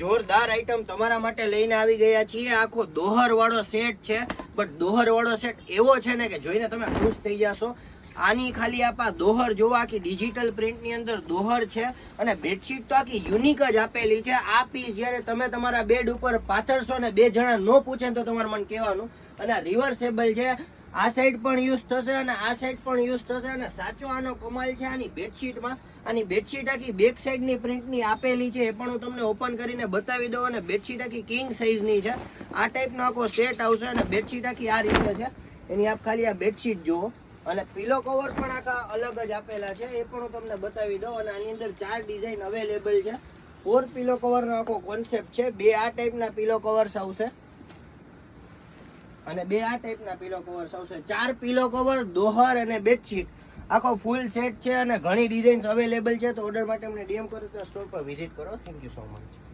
જોરદાર આઈટમ તમારા માટે લઈને આવી ગયા છીએ. આખો દોહર વાળો સેટ છે, બટ દોહર વાળો સેટ એવો છે ને કે જોઈને તમે ખુશ થઈ જશો. આની ખાલી આપા દોહર જોવા, આખી ડિજિટલ પ્રિન્ટની અંદર દોહર છે અને બેડશીટ તો આખી યુનિક જ આપેલી છે. આ પીસ જ્યારે તમે તમારા બેડ ઉપર પાથરશો ને 2 જણા ન પૂછે તો તમારે મને કહેવાનું. અને આ રિવર્સેબલ છે, આ સાઈડ પણ યુઝ થશે અને આ સાઈડ પણ યુઝ થશે. અને સાચો આનો કમાલ છે આની બેડશીટમાં. આની બેડશીટ આખી બેક સાઈડની પ્રિન્ટની આપેલી છે, એ પણ હું તમને ઓપન કરીને બતાવી દઉં. અને બેડશીટ આખી કિંગ સાઈઝની છે. આ ટાઈપનો આખો સેટ આવશે અને બેડશીટ આખી આ રીતે છે. એની આપ ખાલી આ બેડશીટ જુઓ. અને પિલો કવર પણ આખા અલગ જ આપેલા છે, એ પણ હું તમને બતાવી દઉં. અને આની અંદર 4 ડિઝાઇન અવેલેબલ છે. 4 પિલો કવરનો આખો કોન્સેપ્ટ છે. 2 આ ટાઈપના પિલો કવર્સ આવશે અને 2 આ ટાઈપના પિલો કવર્સ આવશે. 4 પિલો કવર, દોહર અને બેડશીટ આખો ફૂલ સેટ છે. અને ઘણી ડિઝાઇન્સ અવેલેબલ છે. તો ઓર્ડર માટે અમને ડીએમ કરો તો સ્ટોર પર વિઝિટ કરો. Thank you so much.